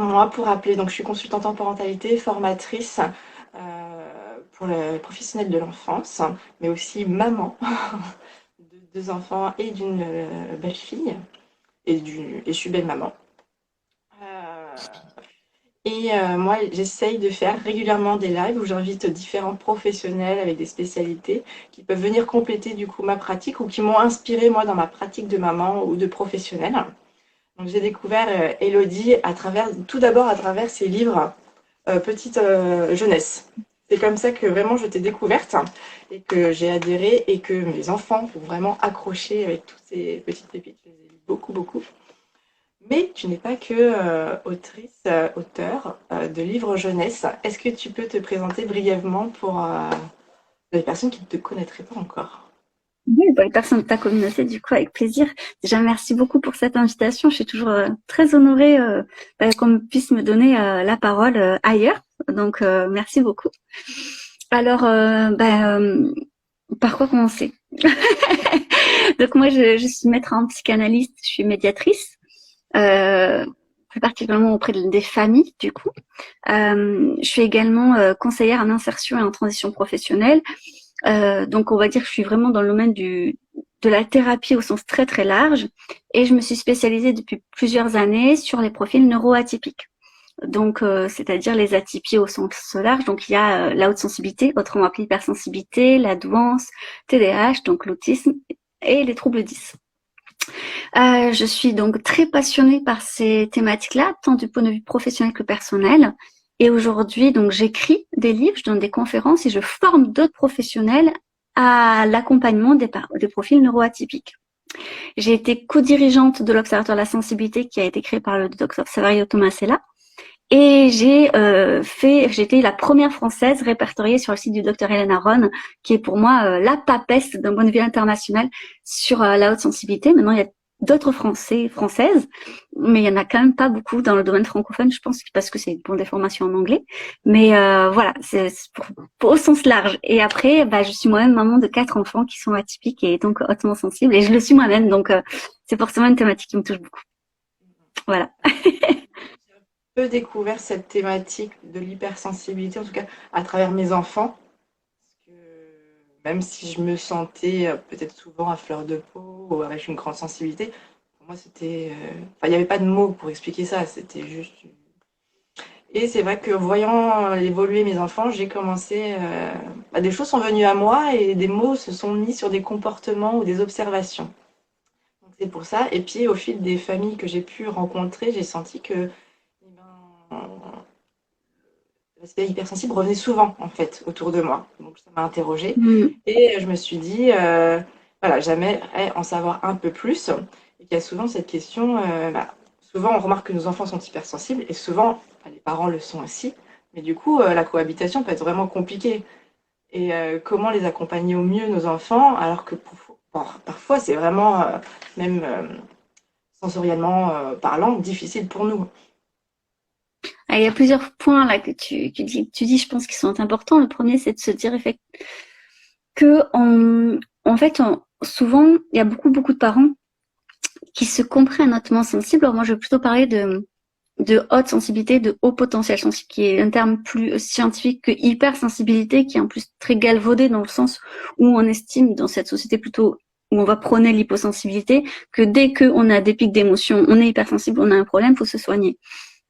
moi, pour rappeler, donc je suis consultante en parentalité, formatrice pour les professionnels de l'enfance, mais aussi maman de deux enfants et d'une belle-fille, et je suis belle-maman. Moi, j'essaye de faire régulièrement des lives où j'invite différents professionnels avec des spécialités qui peuvent venir compléter du coup ma pratique ou qui m'ont inspiré moi dans ma pratique de maman ou de professionnelle. Donc j'ai découvert Elodie tout d'abord à travers ses livres Petite jeunesse. C'est comme ça que vraiment je t'ai découverte et que j'ai adhéré et que mes enfants ont vraiment accroché avec toutes ces petites pépites. Je les ai lu beaucoup, beaucoup. Mais tu n'es pas que autrice, auteur de livres jeunesse. Est-ce que tu peux te présenter brièvement pour les personnes qui ne te connaîtraient pas encore? Oui, pour les personnes de ta communauté, du coup, avec plaisir. Déjà, merci beaucoup pour cette invitation. Je suis toujours très honorée qu'on puisse me donner la parole ailleurs. Donc, merci beaucoup. Alors, par quoi commencer? Donc, moi, je suis maître en psychanalyste, je suis médiatrice, plus particulièrement auprès des familles, du coup. Je suis également conseillère en insertion et en transition professionnelle. Donc, on va dire que je suis vraiment dans le domaine de la thérapie au sens très très large, et je me suis spécialisée depuis plusieurs années sur les profils neuroatypiques. Donc, c'est-à-dire les atypies au sens large. Donc, il y a la haute sensibilité, autrement appelée hypersensibilité, la douance, TDAH, donc l'autisme, et les troubles 10. Je suis donc très passionnée par ces thématiques-là, tant du point de vue professionnel que personnel. Et aujourd'hui, donc, j'écris des livres, je donne des conférences et je forme d'autres professionnels à l'accompagnement des profils neuroatypiques. J'ai été co-dirigeante de l'Observatoire de la sensibilité qui a été créé par le docteur Saverio Tomasella. Et j'ai été la première française répertoriée sur le site du docteur Hélène Aron, qui est pour moi la papesse d'un point de vue international sur la haute sensibilité. Maintenant, il y a d'autres françaises, mais il y en a quand même pas beaucoup dans le domaine francophone, je pense, parce que c'est pour des formations en anglais. Mais voilà, c'est au sens large. Et après, je suis moi-même maman de 4 enfants qui sont atypiques et donc hautement sensibles, et je le suis moi-même, donc c'est forcément une thématique qui me touche beaucoup. Voilà. J'ai un peu découvert cette thématique de l'hypersensibilité, en tout cas à travers mes enfants. Parce que même si je me sentais peut-être souvent à fleur de peau ou avec une grande sensibilité, pour moi c'était. Enfin, il n'y avait pas de mots pour expliquer ça, c'était juste. Et c'est vrai que voyant évoluer mes enfants, j'ai commencé. Des choses sont venues à moi et des mots se sont mis sur des comportements ou des observations. Donc c'est pour ça. Et puis au fil des familles que j'ai pu rencontrer, j'ai senti que l'aspect hypersensible revenait souvent en fait autour de moi. Donc ça m'a interrogée Mm. et je me suis dit voilà, j'aimerais en savoir un peu plus et qu'il y a souvent cette question souvent on remarque que nos enfants sont hypersensibles et souvent les parents le sont aussi, mais du coup la cohabitation peut être vraiment compliquée et comment les accompagner au mieux nos enfants alors que parfois c'est vraiment même sensoriellement parlant difficile pour nous. Ah, il y a plusieurs points là que tu dis, je pense, qui sont importants. Le premier, c'est de se dire que en fait, souvent, il y a beaucoup de parents qui se comprennent hautement sensibles. Alors moi, je vais plutôt parler de haute sensibilité, de haut potentiel sensible, qui est un terme plus scientifique que hypersensibilité, qui est en plus très galvaudé dans le sens où on estime dans cette société plutôt où on va prôner l'hyposensibilité, que dès qu'on a des pics d'émotion, on est hypersensible, on a un problème, faut se soigner.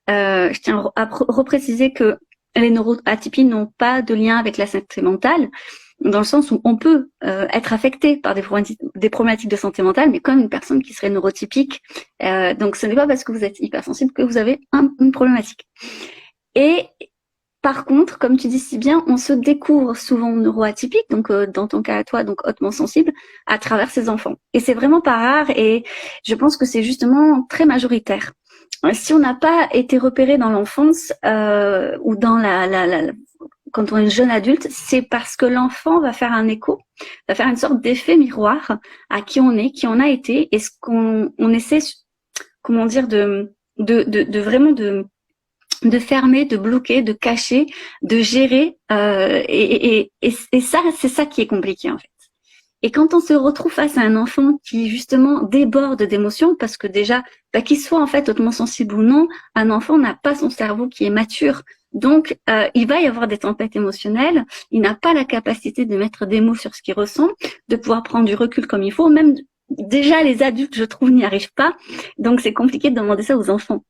Je tiens à repréciser que les neuroatypies n'ont pas de lien avec la santé mentale, dans le sens où on peut être affecté par des problématiques de santé mentale, mais comme une personne qui serait neurotypique. Donc ce n'est pas parce que vous êtes hypersensible que vous avez une problématique. Et par contre, comme tu dis si bien, on se découvre souvent neuroatypique, donc dans ton cas à toi, donc hautement sensible, à travers ses enfants. Et c'est vraiment pas rare, et je pense que c'est justement très majoritaire. Si on n'a pas été repéré dans l'enfance ou dans quand on est jeune adulte, c'est parce que l'enfant va faire un écho, va faire une sorte d'effet miroir à qui on est, qui on a été, et ce qu'on essaie, comment dire, de vraiment de fermer, de bloquer, de cacher, de gérer, et ça, c'est ça qui est compliqué en fait. Et quand on se retrouve face à un enfant qui justement déborde d'émotions, parce que déjà, qu'il soit en fait hautement sensible ou non, un enfant n'a pas son cerveau qui est mature. Donc, il va y avoir des tempêtes émotionnelles. Il n'a pas la capacité de mettre des mots sur ce qu'il ressent, de pouvoir prendre du recul comme il faut. Même déjà, les adultes, je trouve, n'y arrivent pas. Donc, c'est compliqué de demander ça aux enfants.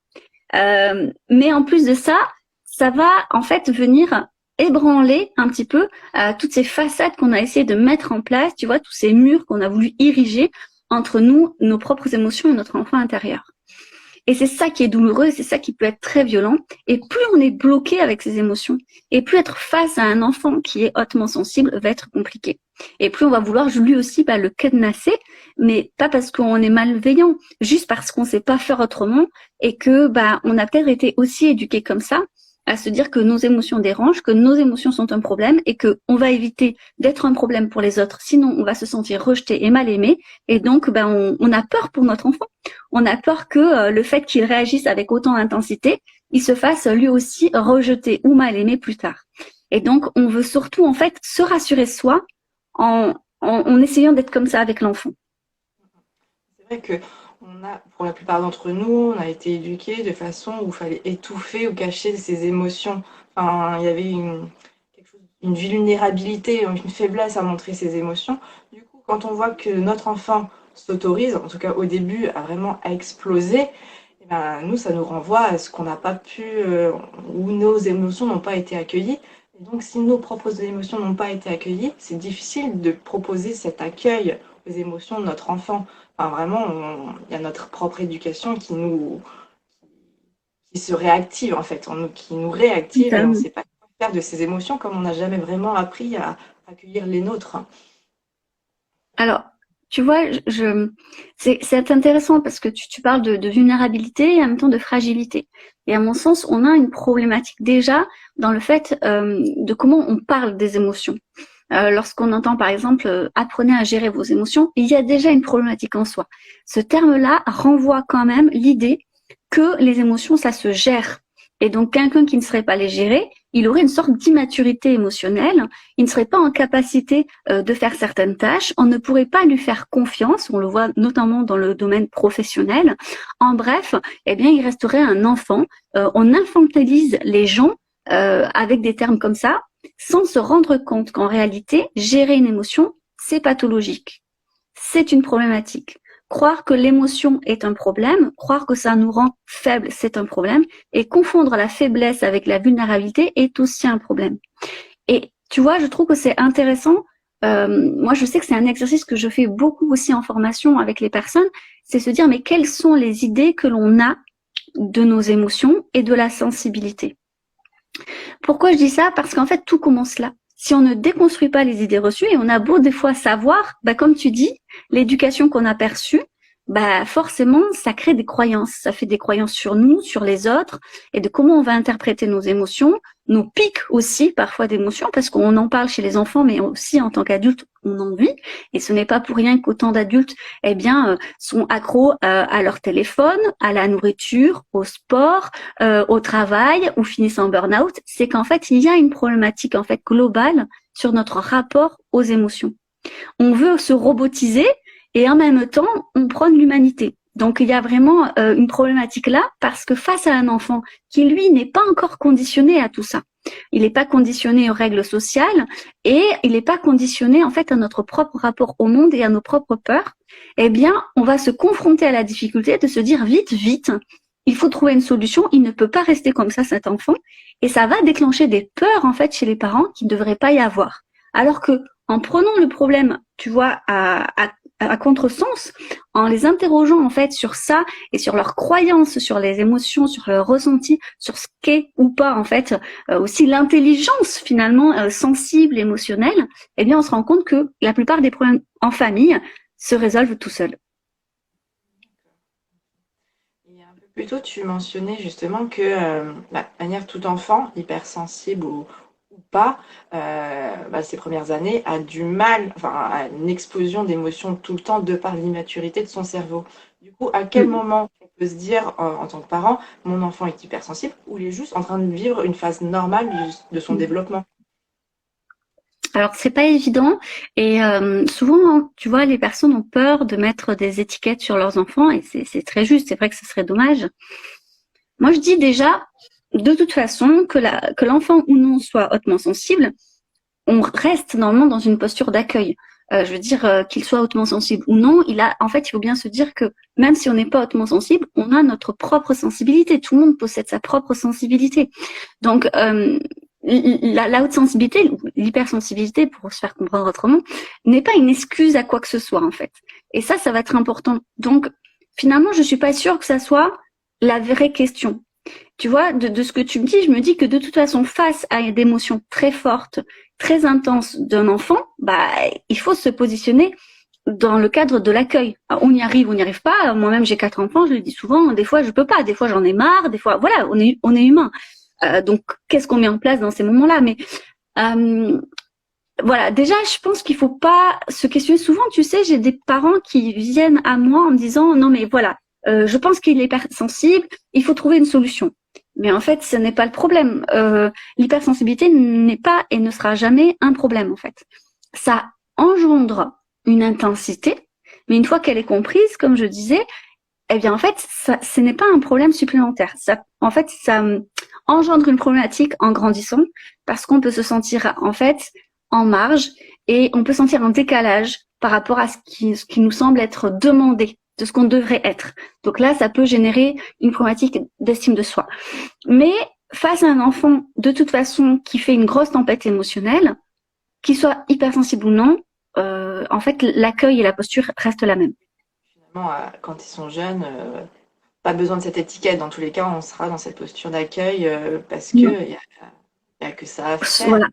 Mais en plus de ça, ça va en fait venir ébranler un petit peu toutes ces façades qu'on a essayé de mettre en place, tu vois, tous ces murs qu'on a voulu ériger entre nous, nos propres émotions et notre enfant intérieur. Et c'est ça qui est douloureux, c'est ça qui peut être très violent. Et plus on est bloqué avec ses émotions, et plus être face à un enfant qui est hautement sensible va être compliqué. Et plus on va vouloir lui aussi le cadenasser, mais pas parce qu'on est malveillant, juste parce qu'on ne sait pas faire autrement et que on a peut-être été aussi éduqué comme ça, à se dire que nos émotions dérangent, que nos émotions sont un problème et que on va éviter d'être un problème pour les autres, sinon on va se sentir rejeté et mal aimé. Et donc, on a peur pour notre enfant. On a peur que le fait qu'il réagisse avec autant d'intensité, il se fasse lui aussi rejeter ou mal aimé plus tard. Et donc, on veut surtout en fait se rassurer soi en essayant d'être comme ça avec l'enfant. C'est vrai que pour la plupart d'entre nous, on a été éduqués de façon où il fallait étouffer ou cacher ses émotions. Enfin, il y avait une vulnérabilité, une faiblesse à montrer ses émotions. Du coup, quand on voit que notre enfant s'autorise, en tout cas au début, à exploser, eh ben, nous, ça nous renvoie à ce qu'on n'a pas pu, où nos émotions n'ont pas été accueillies. Et donc, si nos propres émotions n'ont pas été accueillies, c'est difficile de proposer cet accueil aux émotions de notre enfant. Enfin, vraiment, il y a notre propre éducation qui se réactive, en fait, qui nous réactive et on ne sait pas quoi faire de ces émotions comme on n'a jamais vraiment appris à accueillir les nôtres. Alors, tu vois, c'est intéressant parce que tu parles de vulnérabilité et en même temps de fragilité. Et à mon sens, on a une problématique déjà dans le fait de comment on parle des émotions. Lorsqu'on entend par exemple apprenez à gérer vos émotions, il y a déjà une problématique en soi. Ce terme-là renvoie quand même l'idée que les émotions, ça se gère. Et donc quelqu'un qui ne saurait pas les gérer, il aurait une sorte d'immaturité émotionnelle, il ne serait pas en capacité de faire certaines tâches, on ne pourrait pas lui faire confiance, on le voit notamment dans le domaine professionnel. En bref, eh bien, il resterait un enfant. On infantilise les gens avec des termes comme ça, sans se rendre compte qu'en réalité, gérer une émotion, c'est pathologique. C'est une problématique. Croire que l'émotion est un problème, croire que ça nous rend faibles, c'est un problème, et confondre la faiblesse avec la vulnérabilité est aussi un problème. Et tu vois, je trouve que c'est intéressant. Moi, je sais que c'est un exercice que je fais beaucoup aussi en formation avec les personnes, c'est se dire, mais quelles sont les idées que l'on a de nos émotions et de la sensibilité. Pourquoi je dis ça? Parce qu'en fait, tout commence là. Si on ne déconstruit pas les idées reçues, et on a beau des fois savoir, comme tu dis, l'éducation qu'on a perçue, forcément, ça crée des croyances. Ça fait des croyances sur nous, sur les autres, et de comment on va interpréter nos émotions, nos pics aussi, parfois d'émotions, parce qu'on en parle chez les enfants, mais aussi en tant qu'adultes, on en vit. Et ce n'est pas pour rien qu'autant d'adultes, sont accros à leur téléphone, à la nourriture, au sport, au travail, ou finissent en burn-out. C'est qu'en fait, il y a une problématique en fait globale sur notre rapport aux émotions. On veut se robotiser et en même temps, on prône l'humanité. Donc, il y a vraiment une problématique là parce que face à un enfant qui, lui, n'est pas encore conditionné à tout ça, il n'est pas conditionné aux règles sociales et il n'est pas conditionné en fait à notre propre rapport au monde et à nos propres peurs, eh bien, on va se confronter à la difficulté de se dire vite, vite, il faut trouver une solution, il ne peut pas rester comme ça cet enfant et ça va déclencher des peurs en fait chez les parents qui ne devraient pas y avoir. Alors que en prenant le problème, tu vois, à contresens, en les interrogeant en fait sur ça et sur leurs croyances, sur les émotions, sur leurs ressentis, sur ce qu'est ou pas en fait aussi l'intelligence finalement sensible, émotionnelle, eh bien on se rend compte que la plupart des problèmes en famille se résolvent tout seuls. Et un peu plus tôt, tu mentionnais justement que, de manière tout enfant, hypersensible ou pas, ces premières années, a du mal, enfin, a une explosion d'émotions tout le temps de par l'immaturité de son cerveau. Du coup, à quel moment on peut se dire, en tant que parent, mon enfant est hypersensible ou il est juste en train de vivre une phase normale de son développement? Alors c'est pas évident et souvent tu vois les personnes ont peur de mettre des étiquettes sur leurs enfants et c'est très juste, c'est vrai que ce serait dommage. Moi je dis déjà de toute façon que l'enfant ou non soit hautement sensible, on reste normalement dans une posture d'accueil. Je veux dire qu'il soit hautement sensible ou non, en fait il faut bien se dire que même si on n'est pas hautement sensible, on a notre propre sensibilité. Tout le monde possède sa propre sensibilité. Donc la haute sensibilité, l'hypersensibilité, pour se faire comprendre autrement, n'est pas une excuse à quoi que ce soit en fait. Et ça va être important. Donc finalement, je suis pas sûre que ça soit la vraie question. Tu vois, de ce que tu me dis, je me dis que de toute façon, face à des émotions très fortes, très intenses d'un enfant, bah, il faut se positionner dans le cadre de l'accueil. On y arrive, on n'y arrive pas. Moi-même, j'ai 4 enfants, je le dis souvent. Des fois, je peux pas. Des fois, j'en ai marre. Des fois, voilà, on est humain. Donc, qu'est-ce qu'on met en place dans ces moments-là? Mais voilà, déjà, je pense qu'il faut pas se questionner. Souvent, tu sais, j'ai des parents qui viennent à moi en me disant, non, mais voilà, je pense qu'il est hypersensible, il faut trouver une solution. Mais en fait, ce n'est pas le problème. L'hypersensibilité n'est pas et ne sera jamais un problème, en fait. Ça engendre une intensité, mais une fois qu'elle est comprise, comme je disais, eh bien, en fait, ce n'est pas un problème supplémentaire. En fait, ça engendre une problématique en grandissant parce qu'on peut se sentir, en fait, en marge et on peut sentir un décalage par rapport à ce qui nous semble être demandé, de ce qu'on devrait être. Donc là, ça peut générer une problématique d'estime de soi. Mais face à un enfant, de toute façon, qui fait une grosse tempête émotionnelle, qu'il soit hypersensible ou non, en fait, l'accueil et la posture restent la même. Finalement, quand ils sont jeunes, pas besoin de cette étiquette. Dans tous les cas, on sera dans cette posture d'accueil parce que y a que ça à faire. Voilà.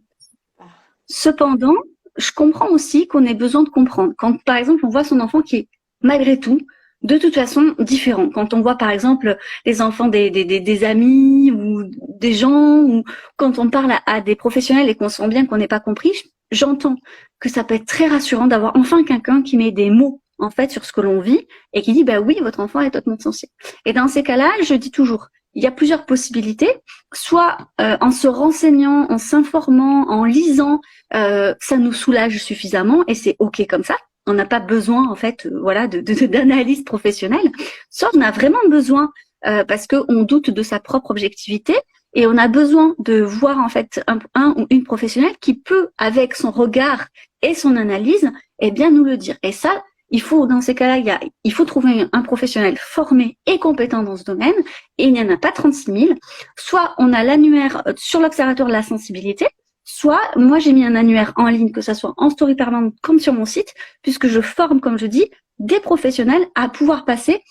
Cependant, je comprends aussi qu'on ait besoin de comprendre. Quand, par exemple, on voit son enfant qui est, malgré tout, de toute façon, différent. Quand on voit, par exemple, les enfants des amis ou des gens, ou quand on parle à des professionnels et qu'on sent bien qu'on n'est pas compris, j'entends que ça peut être très rassurant d'avoir enfin quelqu'un qui met des mots, en fait, sur ce que l'on vit et qui dit, bah oui, votre enfant est hautement sensible. Et dans ces cas-là, je dis toujours, il y a plusieurs possibilités, soit en se renseignant, en s'informant, en lisant, ça nous soulage suffisamment et c'est ok comme ça. On n'a pas besoin en fait, voilà, d'analyse professionnelle. Soit on a vraiment besoin parce que on doute de sa propre objectivité et on a besoin de voir en fait un ou une professionnelle qui peut, avec son regard et son analyse, eh bien nous le dire. Et ça, il faut dans ces cas-là, il faut trouver un professionnel formé et compétent dans ce domaine. Et il n'y en a pas 36 000. Soit on a l'annuaire sur l'Observatoire de la sensibilité. Soit, moi, j'ai mis un annuaire en ligne, que ça soit en story permanente comme sur mon site, puisque je forme, comme je dis, des professionnels à pouvoir passer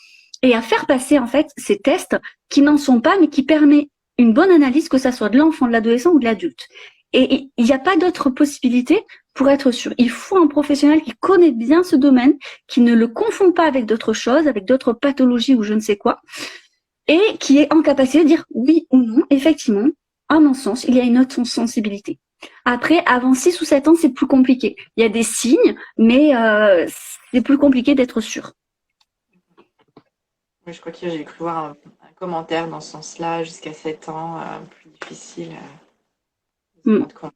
et à faire passer, en fait, ces tests qui n'en sont pas, mais qui permettent une bonne analyse, que ça soit de l'enfant, de l'adolescent ou de l'adulte. Et il n'y a pas d'autre possibilité pour être sûr. Il faut un professionnel qui connaît bien ce domaine, qui ne le confond pas avec d'autres choses, avec d'autres pathologies ou je ne sais quoi, et qui est en capacité de dire oui ou non, effectivement, à mon sens, il y a une autre sensibilité. Après, avant 6 ou 7 ans, c'est plus compliqué. Il y a des signes, mais c'est plus compliqué d'être sûr. Je crois que j'ai cru voir un commentaire dans ce sens-là, jusqu'à 7 ans, plus difficile. D'accord.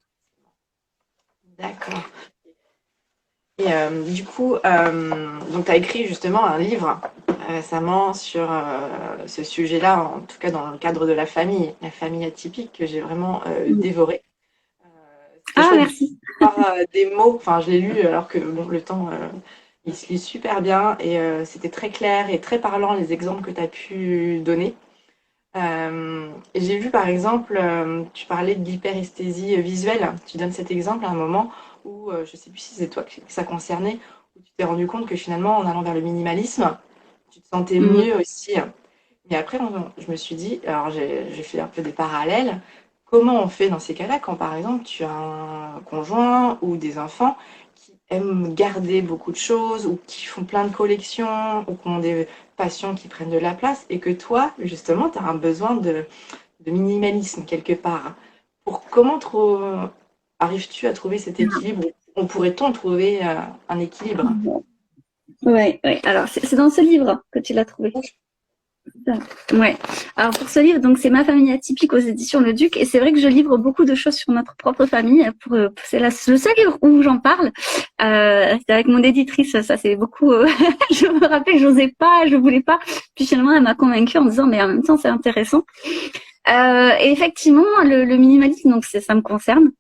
Et du coup, donc tu as écrit justement un livre récemment sur ce sujet-là, en tout cas dans le cadre de la famille atypique, que j'ai vraiment dévoré. Merci. Des mots, enfin je l'ai lu alors que bon, le temps, il se lit super bien et c'était très clair et très parlant les exemples que tu as pu donner. Et j'ai vu par exemple, tu parlais de l'hyperesthésie visuelle, tu donnes cet exemple à un moment où, je ne sais plus si c'est toi que ça concernait, où tu t'es rendu compte que finalement en allant vers le minimalisme, tu te sentais mieux aussi. Mais après, je me suis dit, alors j'ai fait un peu des parallèles, comment on fait dans ces cas-là quand par exemple tu as un conjoint ou des enfants qui aiment garder beaucoup de choses ou qui font plein de collections ou qui ont des passions qui prennent de la place et que toi, justement, tu as un besoin de minimalisme quelque part. Comment arrives-tu à trouver cet équilibre? On pourrait-on trouver un équilibre? Oui. Alors, c'est dans ce livre que tu l'as trouvé. Ouais. Alors pour ce livre, donc c'est Ma famille atypique aux éditions Le Duc, et c'est vrai que je livre beaucoup de choses sur notre propre famille. C'est le seul livre où j'en parle. C'est avec mon éditrice, ça c'est beaucoup. Je me rappelle, j'osais pas, je voulais pas. Puis finalement, elle m'a convaincue en me disant, mais en même temps, c'est intéressant. Et effectivement, le minimalisme, donc ça me concerne.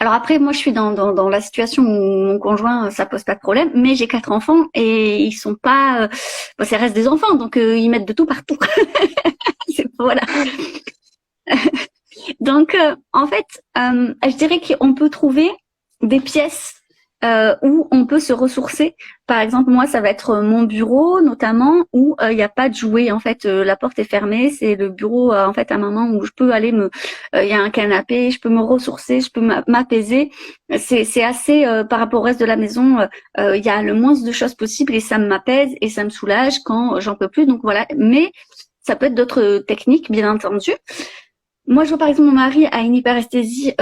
Alors après, moi, je suis dans la situation où mon conjoint, ça pose pas de problème, mais j'ai 4 enfants et ils sont pas, bon, ça reste des enfants, donc ils mettent de tout partout. Voilà. Donc, en fait, je dirais qu'on peut trouver des pièces où on peut se ressourcer. Par exemple, moi, ça va être mon bureau, notamment, où il n'y a pas de jouets. En fait, la porte est fermée. C'est le bureau, en fait, à un moment où je peux aller il y a un canapé, je peux me ressourcer, je peux m'apaiser. C'est assez, par rapport au reste de la maison, il y a le moins de choses possibles et ça m'apaise et ça me soulage quand j'en peux plus. Donc voilà. Mais ça peut être d'autres techniques, bien entendu. Moi, je vois par exemple mon mari a une hyperesthésie,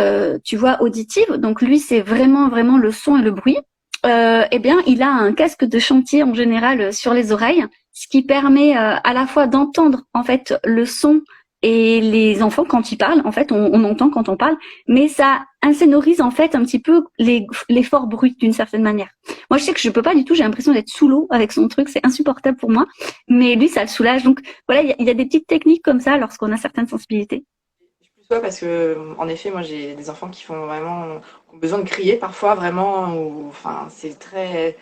tu vois, auditive. Donc lui, c'est vraiment le son et le bruit. Eh bien, il a un casque de chantier en général sur les oreilles, ce qui permet à la fois d'entendre en fait le son et les enfants quand ils parlent. En fait, on entend quand on parle, mais ça insonorise en fait un petit peu les forts bruits d'une certaine manière. Moi, je sais que je peux pas du tout. J'ai l'impression d'être sous l'eau avec son truc. C'est insupportable pour moi. Mais lui, ça le soulage. Donc voilà, il y a des petites techniques comme ça lorsqu'on a certaines sensibilités. Plus toi parce que, en effet, moi j'ai des enfants qui font vraiment, qui ont besoin de crier parfois vraiment, ou, enfin c'est très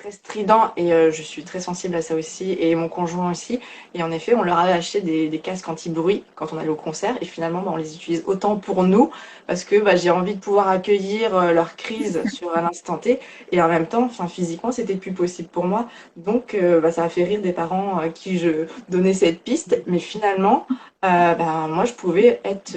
strident et je suis très sensible à ça aussi et mon conjoint aussi. Et en effet, on leur a acheté des casques anti-bruit quand on allait au concert et finalement bah, on les utilise autant pour nous parce que bah, j'ai envie de pouvoir accueillir leur crise sur un instant T et en même temps, enfin physiquement c'était plus possible pour moi. Donc bah, ça a fait rire des parents à qui je donnais cette piste, mais finalement ben, moi, je pouvais être,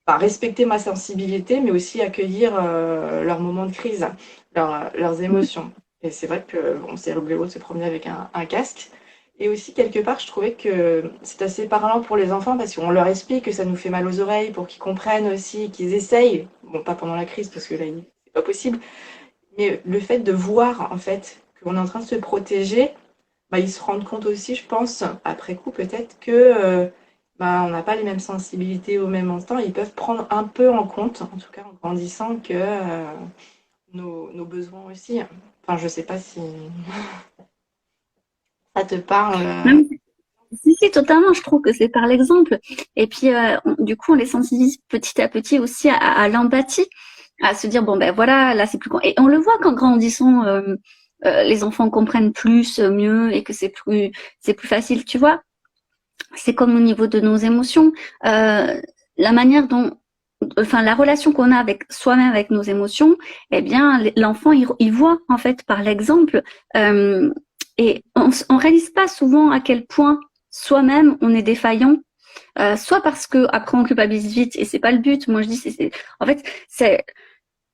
enfin, respecter ma sensibilité, mais aussi accueillir leurs moments de crise, leurs émotions. Et c'est vrai que bon, c'est rigolo de se promener avec un casque. Et aussi, quelque part, je trouvais que c'est assez parlant pour les enfants parce qu'on leur explique que ça nous fait mal aux oreilles pour qu'ils comprennent aussi, qu'ils essayent. Bon, pas pendant la crise parce que là, c'est pas possible. Mais le fait de voir, en fait, qu'on est en train de se protéger, bah, ils se rendent compte aussi, je pense, après coup peut-être, que bah, on n'a pas les mêmes sensibilités au même instant. Ils peuvent prendre un peu en compte, en tout cas en grandissant, que nos besoins aussi. Enfin, je sais pas si ça te parle. Même si, totalement, je trouve que c'est par l'exemple. Et puis, du coup, on les sensibilise petit à petit aussi à l'empathie, à se dire, bon, ben voilà, là, c'est plus... Et on le voit qu'en grandissant, les enfants comprennent plus, mieux, et que c'est plus facile, tu vois. C'est comme au niveau de nos émotions. La manière dont... Enfin, la relation qu'on a avec soi-même, avec nos émotions, eh bien, l'enfant, il voit, en fait, par l'exemple. Et on réalise pas souvent à quel point soi-même on est défaillant, soit parce que après on culpabilise vite et c'est pas le but. Moi je dis en fait c'est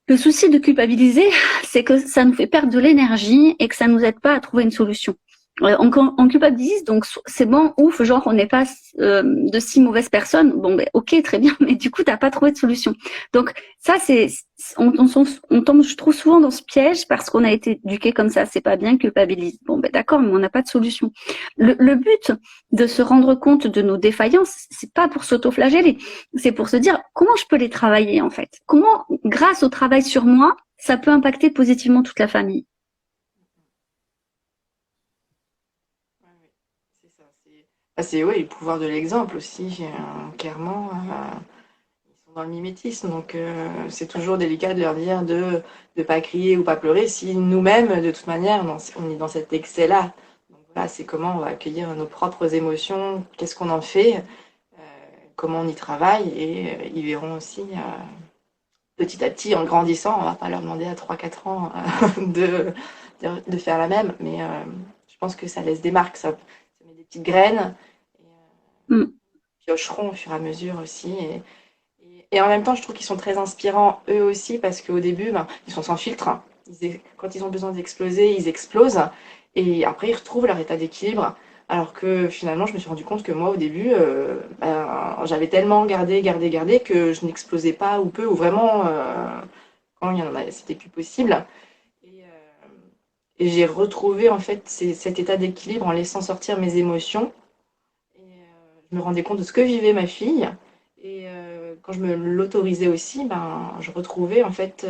le souci de culpabiliser, c'est que ça nous fait perdre de l'énergie et que ça nous aide pas à trouver une solution. On culpabilise, donc c'est bon, ouf, genre on n'est pas de si mauvaises personnes. Bon, ben ok, très bien, mais du coup t'as pas trouvé de solution. Donc ça, on tombe, je trouve souvent dans ce piège parce qu'on a été éduqué comme ça. C'est pas bien, culpabilise. Bon, ben d'accord, mais on n'a pas de solution. Le but de se rendre compte de nos défaillances, c'est pas pour s'auto-flageller, c'est pour se dire comment je peux les travailler en fait. Comment, grâce au travail sur moi, ça peut impacter positivement toute la famille. Ouais, ouais, c'est ça. C'est ouais, le pouvoir de l'exemple aussi, clairement. Ils sont dans le mimétisme, donc c'est toujours délicat de leur dire de ne pas crier ou pas pleurer si nous-mêmes, de toute manière, on est dans cet excès-là. Donc voilà, c'est comment on va accueillir nos propres émotions, qu'est-ce qu'on en fait, euh, comment on y travaille, et ils verront aussi petit à petit, en grandissant, on va pas leur demander à 3 4 ans de faire la même, mais je pense que ça laisse des marques, ça met des petites graines, et Mm. piocheront au fur et à mesure aussi, et en même temps, je trouve qu'ils sont très inspirants eux aussi parce qu'au début, ben, ils sont sans filtre, hein. Quand ils ont besoin d'exploser, ils explosent. Et après, ils retrouvent leur état d'équilibre. Alors que finalement, je me suis rendu compte que moi, au début, ben, j'avais tellement gardé que je n'explosais pas ou peu, ou vraiment, quand il y en a, c'était plus possible. Et, euh, et j'ai retrouvé en fait cet état d'équilibre en laissant sortir mes émotions je me rendais compte de ce que vivait ma fille. Et quand je me l'autorisais aussi, je retrouvais en fait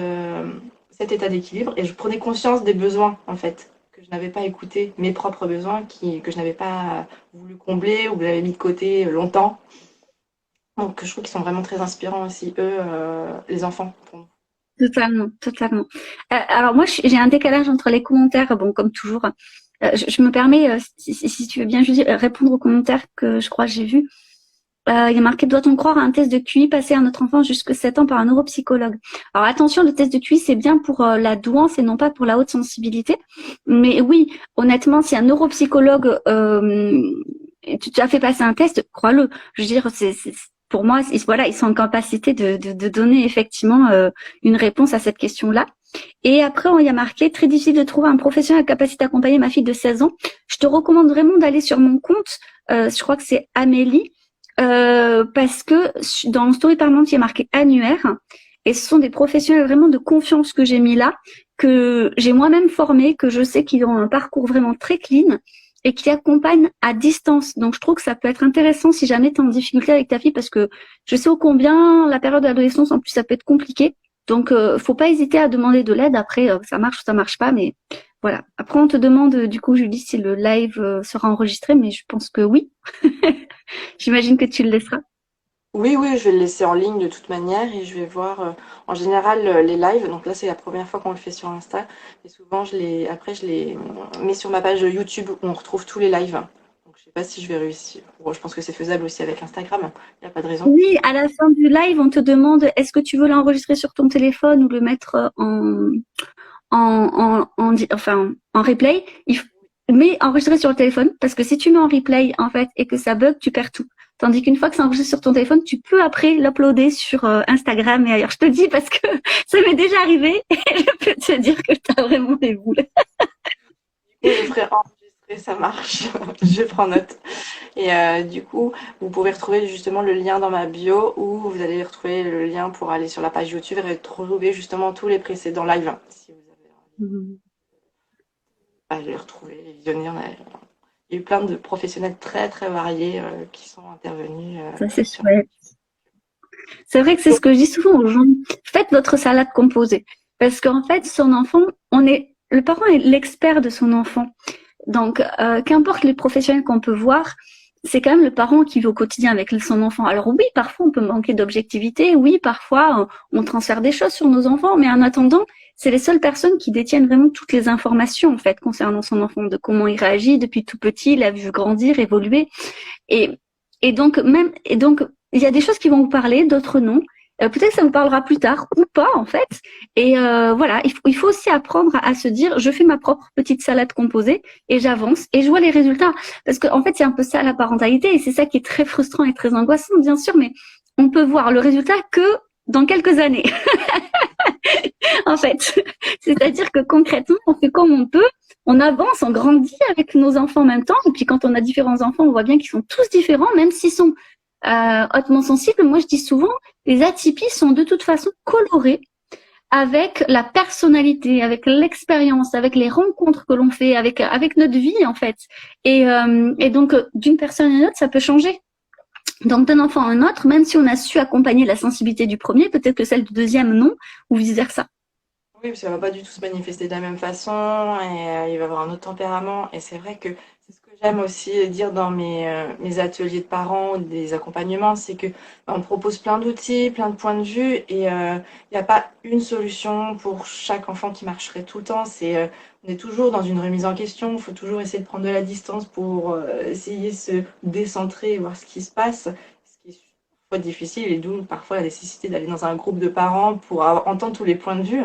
cet état d'équilibre et je prenais conscience des besoins en fait que je n'avais pas écoutés, mes propres besoins que je n'avais pas voulu combler ou que j'avais mis de côté longtemps. Donc je trouve qu'ils sont vraiment très inspirants aussi, eux, les enfants. Pour nous. Totalement, totalement. Alors moi, j'ai un décalage entre les commentaires, bon, comme toujours. Je me permets, si tu veux bien juste répondre aux commentaires que je crois que j'ai vus. Il y a marqué, doit-on croire à un test de QI passé à notre enfant jusque 7 ans par un neuropsychologue? Alors attention, le test de QI, c'est bien pour la douance et non pas pour la haute sensibilité. Mais oui, honnêtement, si un neuropsychologue tu as fait passer un test, crois-le. Je veux dire, pour moi, voilà, ils sont en capacité de donner effectivement une réponse à cette question-là. Et après, il y a marqué, très difficile de trouver un professionnel à capacité d'accompagner ma fille de 16 ans. Je te recommande vraiment d'aller sur mon compte. Je crois que c'est Amélie. Parce que dans Story Parlante, il y a marqué annuaire. Et ce sont des professionnels vraiment de confiance que j'ai mis là, que j'ai moi-même formé, que je sais qu'ils ont un parcours vraiment très clean et qui accompagnent à distance. Donc, je trouve que ça peut être intéressant si jamais tu es en difficulté avec ta fille parce que je sais ô combien la période d'adolescence, en plus, ça peut être compliqué. Donc, faut pas hésiter à demander de l'aide. Après, ça marche ou ça marche pas, mais voilà. Après, on te demande, du coup, Julie, si le live sera enregistré, mais je pense que oui. J'imagine que tu le laisseras. Oui, oui, je vais le laisser en ligne de toute manière et je vais voir en général les lives. Donc là, c'est la première fois qu'on le fait sur Insta. Et souvent, après, je les mets sur ma page YouTube où on retrouve tous les lives. Donc je sais pas si je vais réussir. Bon, je pense que c'est faisable aussi avec Instagram. Il n'y a pas de raison. Oui, à la fin du live, on te demande est-ce que tu veux l'enregistrer sur ton téléphone ou le mettre en replay. Mais enregistrer sur le téléphone parce que si tu mets en replay en fait et que ça bug, tu perds tout. Tandis qu'une fois que c'est enregistré sur ton téléphone, tu peux après l'uploader sur Instagram et ailleurs. Je te le dis parce que ça m'est déjà arrivé et je peux te dire que tu as vraiment des boules. Du coup, je ferai enregistrer, ça marche. Je prends note. Et du coup, vous pouvez retrouver justement le lien dans ma bio où vous allez retrouver le lien pour aller sur la page YouTube et retrouver justement tous les précédents lives. Si vous avez envie de les retrouver, les visionner, il y a eu plein de professionnels très très variés qui sont intervenus Ça c'est sur. chouette. C'est vrai que c'est ce que je dis souvent aux gens. Faites votre salade composée. Parce qu'en fait, son enfant, le parent est l'expert de son enfant. Donc, qu'importe les professionnels qu'on peut voir, c'est quand même le parent qui vit au quotidien avec son enfant. Alors oui, parfois on peut manquer d'objectivité, oui, parfois on transfère des choses sur nos enfants, mais en attendant, c'est les seules personnes qui détiennent vraiment toutes les informations en fait concernant son enfant, de comment il réagit depuis tout petit, il a vu grandir, évoluer, et donc il y a des choses qui vont vous parler, d'autres non. Peut-être que ça vous parlera plus tard ou pas en fait. Et voilà, il faut aussi apprendre à se dire, je fais ma propre petite salade composée et j'avance et je vois les résultats. Parce qu'en fait, c'est un peu ça la parentalité et c'est ça qui est très frustrant et très angoissant, bien sûr, mais on peut voir le résultat que dans quelques années. En fait, c'est-à-dire que concrètement, on fait comme on peut, on avance, on grandit avec nos enfants en même temps. Et puis quand on a différents enfants, on voit bien qu'ils sont tous différents, même s'ils sont hautement sensibles. Moi, je dis souvent, les atypies sont de toute façon colorées avec la personnalité, avec l'expérience, avec les rencontres que l'on fait, avec notre vie en fait. Et donc, d'une personne à une autre, ça peut changer. Donc, d'un enfant à un autre, même si on a su accompagner la sensibilité du premier, peut-être que celle du deuxième, non, ou vice-versa. Oui, parce qu'elle va pas du tout se manifester de la même façon et il va avoir un autre tempérament. Et c'est vrai que c'est ce que j'aime aussi dire dans mes ateliers de parents, des accompagnements, c'est que on propose plein d'outils, plein de points de vue et il n'y a pas une solution pour chaque enfant qui marcherait tout le temps. On est toujours dans une remise en question. Il faut toujours essayer de prendre de la distance pour essayer de se décentrer et voir ce qui se passe. Ce qui est parfois difficile et d'où parfois la nécessité d'aller dans un groupe de parents pour entendre tous les points de vue.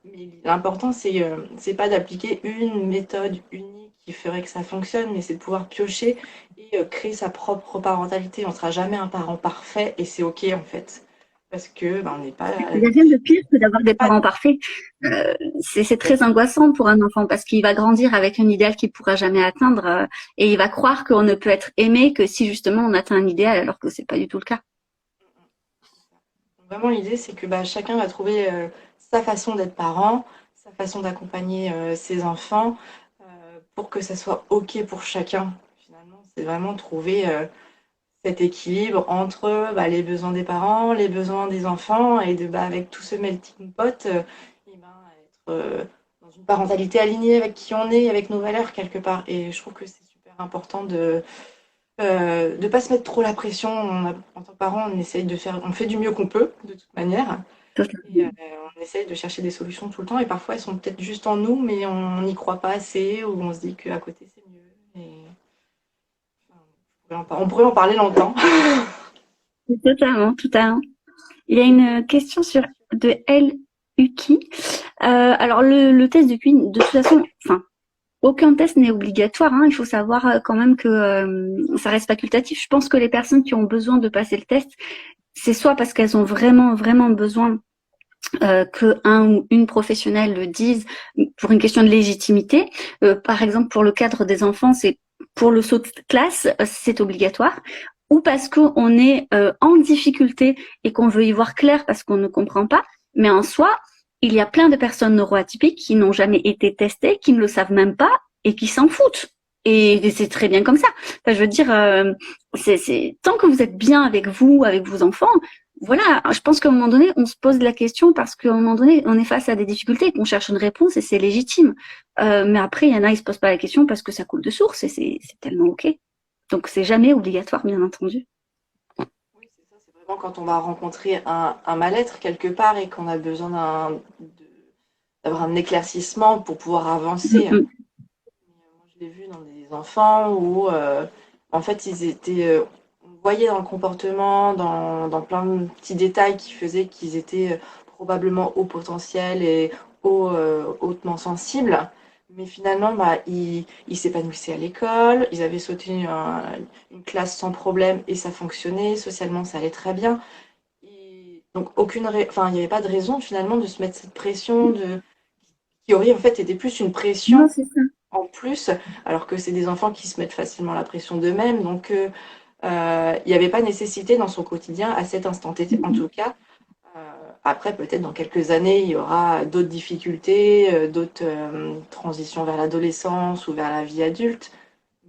Mais l'important, c'est pas d'appliquer une méthode unique qui ferait que ça fonctionne, mais c'est de pouvoir piocher et créer sa propre parentalité. On sera jamais un parent parfait et c'est OK en fait. Parce que on n'est pas. Il n'y a rien de pire que d'avoir des Pas parents parfaits. C'est très angoissant pour un enfant parce qu'il va grandir avec un idéal qu'il ne pourra jamais atteindre et il va croire qu'on ne peut être aimé que si justement on atteint un idéal alors que c'est pas du tout le cas. vraiment l'idée, c'est que chacun va trouver sa façon d'être parent, sa façon d'accompagner ses enfants pour que ça soit OK pour chacun. Finalement, c'est vraiment trouver cet équilibre entre les besoins des parents, les besoins des enfants, et avec tout ce melting pot, être dans une parentalité alignée avec qui on est, avec nos valeurs quelque part. Et je trouve que c'est super important de pas se mettre trop la pression. En tant que parent, on fait du mieux qu'on peut de toute manière. Et on essaye de chercher des solutions tout le temps. Et parfois, elles sont peut-être juste en nous, mais on n'y croit pas assez, ou on se dit qu'à côté, c'est mieux. Et on pourrait en parler longtemps. Totalement, totalement. Il y a une question de L. Uki. Alors le test de QI, de toute façon, enfin, aucun test n'est obligatoire. Il faut savoir quand même que ça reste facultatif. Je pense que les personnes qui ont besoin de passer le test, c'est soit parce qu'elles ont vraiment, vraiment besoin que un ou une professionnelle le dise pour une question de légitimité. Par exemple, pour le cadre des enfants, c'est pour le saut de classe, c'est obligatoire. Ou parce qu'on est en difficulté et qu'on veut y voir clair parce qu'on ne comprend pas. Mais en soi, il y a plein de personnes neuroatypiques qui n'ont jamais été testées, qui ne le savent même pas et qui s'en foutent. Et c'est très bien comme ça. Enfin, je veux dire, c'est tant que vous êtes bien avec vous, avec vos enfants, voilà. Je pense qu'à un moment donné, on se pose la question parce qu'à un moment donné, on est face à des difficultés et qu'on cherche une réponse et c'est légitime. Mais après, il y en a, ils se posent pas la question parce que ça coule de source et c'est tellement ok. Donc c'est jamais obligatoire, bien entendu. Oui, c'est ça, c'est vraiment quand on va rencontrer un mal-être quelque part et qu'on a besoin d'avoir un éclaircissement pour pouvoir avancer. Mm-hmm. Moi, je l'ai vu dans des enfants où, en fait, on voyait dans le comportement, dans plein de petits détails qui faisaient qu'ils étaient probablement haut potentiel et hautement sensibles. Mais finalement, ils s'épanouissaient à l'école, ils avaient sauté une classe sans problème et ça fonctionnait, socialement ça allait très bien. Donc il n'y avait pas de raison finalement de se mettre cette pression qui aurait en fait été plus une Non, pression c'est ça. en plus, alors que c'est des enfants qui se mettent facilement la pression d'eux-mêmes. Donc il n'y avait pas nécessité dans son quotidien, à cet instant T en tout cas. Après, peut-être dans quelques années, il y aura d'autres difficultés, d'autres transitions vers l'adolescence ou vers la vie adulte.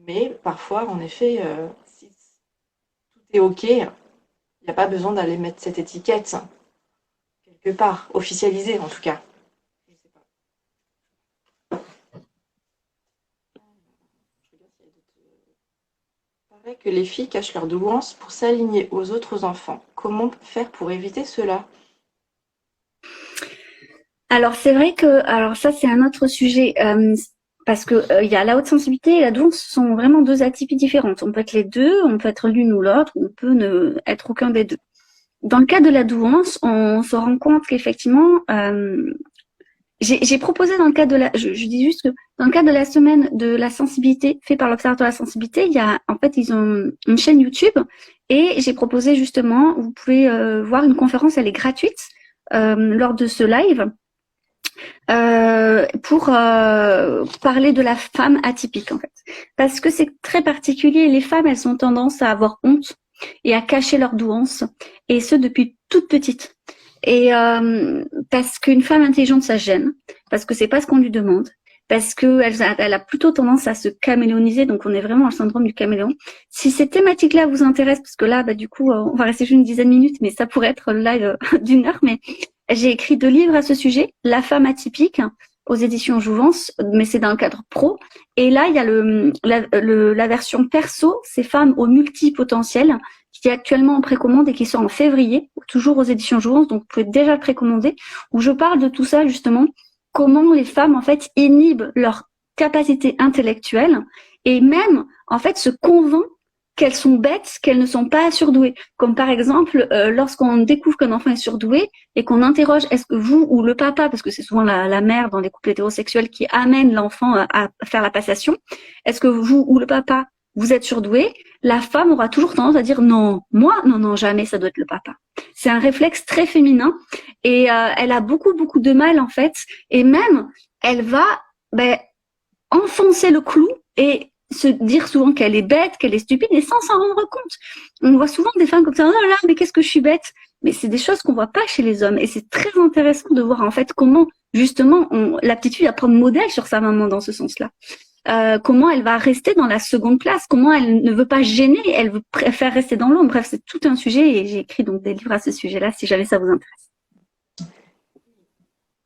Mais parfois, en effet, si tout est OK, il n'y a pas besoin d'aller mettre cette étiquette quelque part, officialisée en tout cas. Je sais pas. Il paraît que les filles cachent leur douance pour s'aligner aux autres enfants. Comment faire pour éviter cela? Alors c'est vrai que, alors ça c'est un autre sujet parce que il y a la haute sensibilité et la douance sont vraiment deux atypies différentes. On peut être les deux, on peut être l'une ou l'autre, on peut ne être aucun des deux. Dans le cas de la douance, on se rend compte qu'effectivement, j'ai proposé dans le cadre de je dis juste que dans le cadre de la semaine de la sensibilité fait par l'Observatoire de la sensibilité, il y a en fait ils ont une chaîne YouTube et j'ai proposé justement, vous pouvez voir une conférence, elle est gratuite lors de ce live. Pour parler de la femme atypique en fait, parce que c'est très particulier. Les femmes, elles ont tendance à avoir honte et à cacher leur douance, et ce depuis toute petite. Et parce qu'une femme intelligente, ça gêne, parce que c'est pas ce qu'on lui demande, parce que elle a plutôt tendance à se caméléoniser. Donc on est vraiment dans le syndrome du caméléon. Si ces thématiques-là vous intéressent, parce que là, du coup, on va rester juste une dizaine de minutes, mais ça pourrait être le live d'une heure, mais j'ai écrit 2 livres à ce sujet, La femme atypique, aux éditions Jouvence, mais c'est dans le cadre pro. Et là, il y a la version perso, c'est Femmes au multipotentiel, qui est actuellement en précommande et qui sort en février, toujours aux éditions Jouvence, donc vous pouvez déjà le précommander, où je parle de tout ça, justement, comment les femmes, en fait, inhibent leur capacité intellectuelle et même, en fait, se convainquent qu'elles sont bêtes, qu'elles ne sont pas surdouées. Comme par exemple, lorsqu'on découvre qu'un enfant est surdoué et qu'on interroge est-ce que vous ou le papa, parce que c'est souvent la mère dans les couples hétérosexuels qui amène l'enfant à faire la passation, est-ce que vous ou le papa, vous êtes surdoué? La femme aura toujours tendance à dire non, moi, non, jamais, ça doit être le papa. C'est un réflexe très féminin et elle a beaucoup de mal en fait, et même elle va enfoncer le clou et se dire souvent qu'elle est bête, qu'elle est stupide, et sans s'en rendre compte. On voit souvent des femmes comme ça, oh là, mais qu'est-ce que je suis bête. Mais c'est des choses qu'on voit pas chez les hommes, et c'est très intéressant de voir en fait comment justement la petite fille va prendre modèle sur sa maman dans ce sens-là. comment elle va rester dans la seconde place, comment elle ne veut pas gêner, elle préfère rester dans l'ombre. Bref, c'est tout un sujet et j'ai écrit donc des livres à ce sujet-là si jamais ça vous intéresse.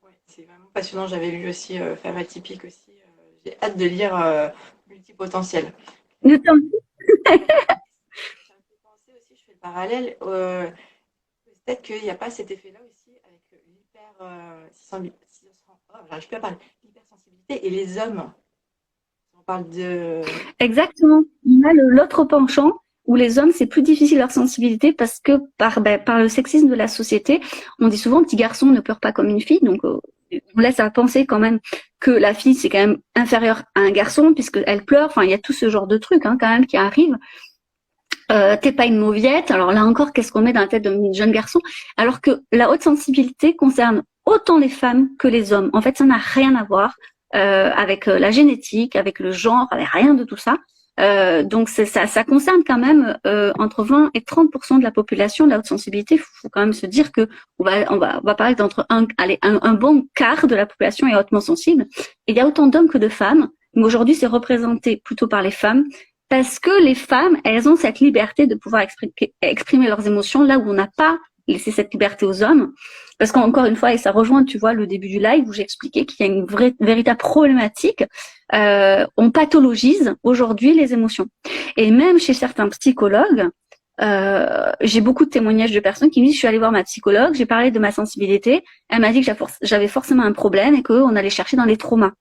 Ouais, c'est vraiment passionnant. J'avais lu aussi Femme atypique aussi. J'ai hâte de lire Multipotentiel. Nous sommes Ça me fait penser aussi, je fais le parallèle, peut-être qu'il n'y a pas cet effet-là aussi avec j'arrive plus à parler, l'hypersensibilité et les hommes. On parle de... exactement. On a l'autre penchant où les hommes, c'est plus difficile leur sensibilité parce que par le sexisme de la société, on dit souvent petit garçon ne pleure pas comme une fille, donc on laisse à penser quand même que la fille c'est quand même inférieur à un garçon puisqu'elle pleure. Enfin, il y a tout ce genre de trucs quand même qui arrivent. T'es pas une mauviette. Alors là encore, qu'est-ce qu'on met dans la tête d'un jeune garçon? Alors que la haute sensibilité concerne autant les femmes que les hommes. En fait, ça n'a rien à voir avec la génétique, avec le genre, avec rien de tout ça. Donc ça concerne quand même entre 20 et 30% de la population de la haute sensibilité. Faut quand même se dire que on va parler d'entre un bon quart de la population est hautement sensible. Et il y a autant d'hommes que de femmes, mais aujourd'hui c'est représenté plutôt par les femmes parce que les femmes, elles ont cette liberté de pouvoir exprimer leurs émotions là où on n'a pas laissé cette liberté aux hommes. Parce qu'encore une fois, et ça rejoint, tu vois, le début du live où j'expliquais qu'il y a une véritable problématique. On pathologise aujourd'hui les émotions. Et même chez certains psychologues, j'ai beaucoup de témoignages de personnes qui me disent, je suis allée voir ma psychologue, j'ai parlé de ma sensibilité, elle m'a dit que j'avais forcément un problème et qu'on allait chercher dans les traumas.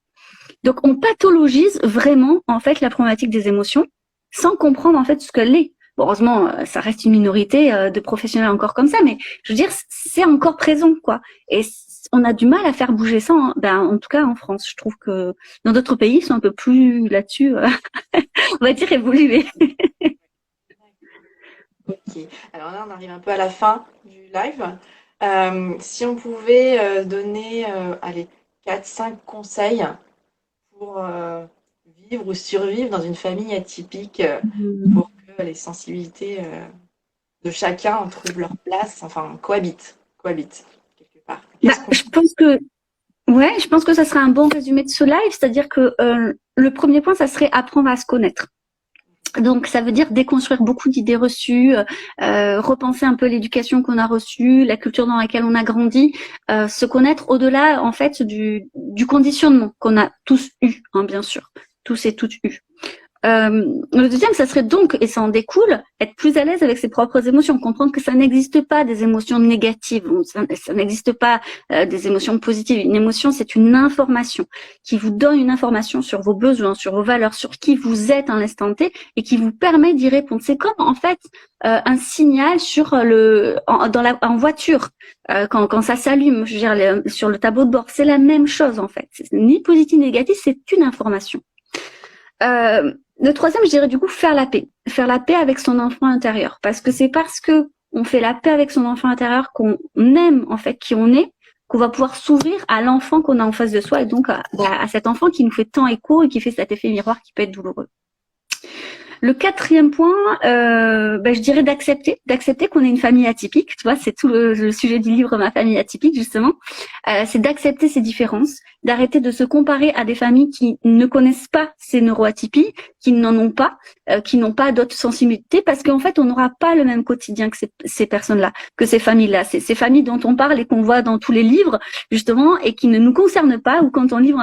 Donc, on pathologise vraiment, en fait, la problématique des émotions sans comprendre, en fait, ce qu'elle est. Bon, heureusement, ça reste une minorité de professionnels encore comme ça, mais je veux dire, c'est encore présent, quoi. Et on a du mal à faire bouger ça, en tout cas en France. Je trouve que dans d'autres pays, ils sont un peu plus là-dessus, on va dire, évolués. Ok. Alors là, on arrive un peu à la fin du live. Si on pouvait donner allez, 4-5 conseils pour vivre ou survivre dans une famille atypique pour que les sensibilités de chacun trouvent leur place, enfin cohabitent quelque part. Je pense que ça serait un bon résumé de ce live, c'est-à-dire que le premier point, ça serait apprendre à se connaître. Donc, ça veut dire déconstruire beaucoup d'idées reçues, repenser un peu l'éducation qu'on a reçue, la culture dans laquelle on a grandi, se connaître au-delà, en fait, du conditionnement qu'on a tous eu, hein, bien sûr, tous et toutes eu. Le deuxième, ça serait donc, et ça en découle, être plus à l'aise avec ses propres émotions, comprendre que ça n'existe pas des émotions négatives, ça n'existe pas des émotions positives. Une émotion, c'est une information qui vous donne une information sur vos besoins, sur vos valeurs, sur qui vous êtes à l'instant T et qui vous permet d'y répondre. C'est comme en fait un signal sur en voiture quand ça s'allume, je veux dire, sur le tableau de bord. C'est la même chose en fait. C'est ni positif ni négatif, c'est une information. Le troisième, je dirais du coup faire la paix avec son enfant intérieur, parce que c'est parce que on fait la paix avec son enfant intérieur qu'on aime en fait qui on est, qu'on va pouvoir s'ouvrir à l'enfant qu'on a en face de soi et donc à cet enfant qui nous fait tant écho et qui fait cet effet miroir qui peut être douloureux. Le quatrième point, je dirais d'accepter qu'on est une famille atypique. Tu vois, c'est tout le sujet du livre Ma famille atypique justement. C'est d'accepter ces différences, d'arrêter de se comparer à des familles qui ne connaissent pas ces neuroatypies, qui n'en ont pas, qui n'ont pas d'autres sensibilités, parce qu'en fait, on n'aura pas le même quotidien que ces personnes-là, que ces familles-là, ces familles dont on parle et qu'on voit dans tous les livres justement et qui ne nous concernent pas. Ou quand on livre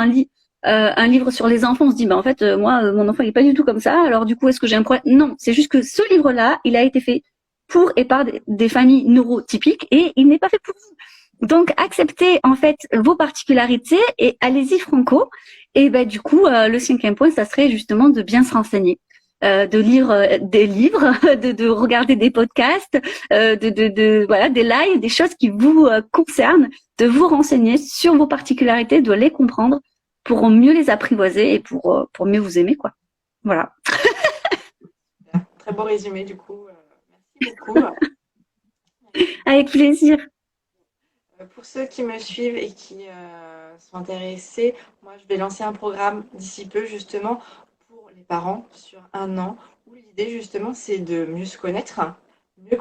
un livre sur les enfants, on se dit, en fait, moi, mon enfant, il est pas du tout comme ça. Alors, du coup, est-ce que j'ai un problème? Non, c'est juste que ce livre-là, il a été fait pour et par des familles neurotypiques et il n'est pas fait pour vous. Donc, acceptez, en fait, vos particularités et allez-y franco. Et du coup, le cinquième point, ça serait justement de bien se renseigner. De lire des livres, de regarder des podcasts, voilà, des lives, des choses qui vous concernent, de vous renseigner sur vos particularités, de les comprendre pour mieux les apprivoiser et pour mieux vous aimer, quoi. Voilà. Très beau résumé, du coup. Merci beaucoup. Avec plaisir. Pour ceux qui me suivent et qui sont intéressés, moi, je vais lancer un programme d'ici peu, justement, pour les parents sur 1 an, où l'idée, justement, c'est de mieux se connaître, mieux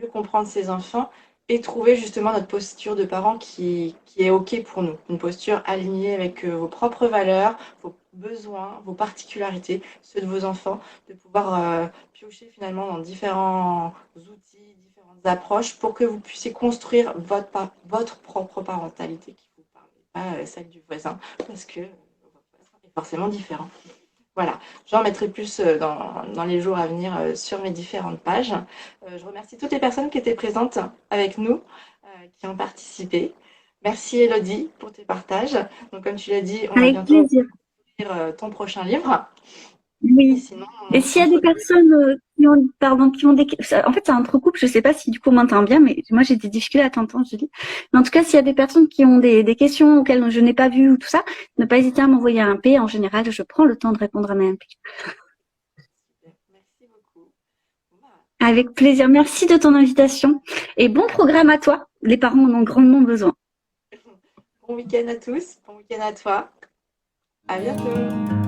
comprendre ses enfants et trouver justement notre posture de parent qui est OK pour nous. Une posture alignée avec vos propres valeurs, vos besoins, vos particularités, ceux de vos enfants, de pouvoir piocher finalement dans différents outils, différentes approches pour que vous puissiez construire votre propre parentalité qui vous parle, pas celle du voisin, parce que votre voisin est forcément différent. Voilà, j'en mettrai plus dans les jours à venir sur mes différentes pages. Je remercie toutes les personnes qui étaient présentes avec nous, qui ont participé. Merci Elodie pour tes partages. Donc comme tu l'as dit, on va Avec bientôt plaisir. lire ton prochain livre. Et Oui. sinon, Et s'il y a des personnes qui ont, pardon, qui ont des, en fait, c'est un entrecoupe. Je sais pas si du coup on m'entend bien, mais moi j'ai des difficultés à t'entendre, Julie. Mais en tout cas, s'il y a des personnes qui ont des questions auxquelles je n'ai pas vu ou tout ça, ne pas hésiter à m'envoyer un P. En général, je prends le temps de répondre à mes MP. merci beaucoup. Avec plaisir. Merci de ton invitation et bon programme à toi. Les parents en ont grandement besoin. Bon week-end à tous, bon week-end à toi. À bientôt.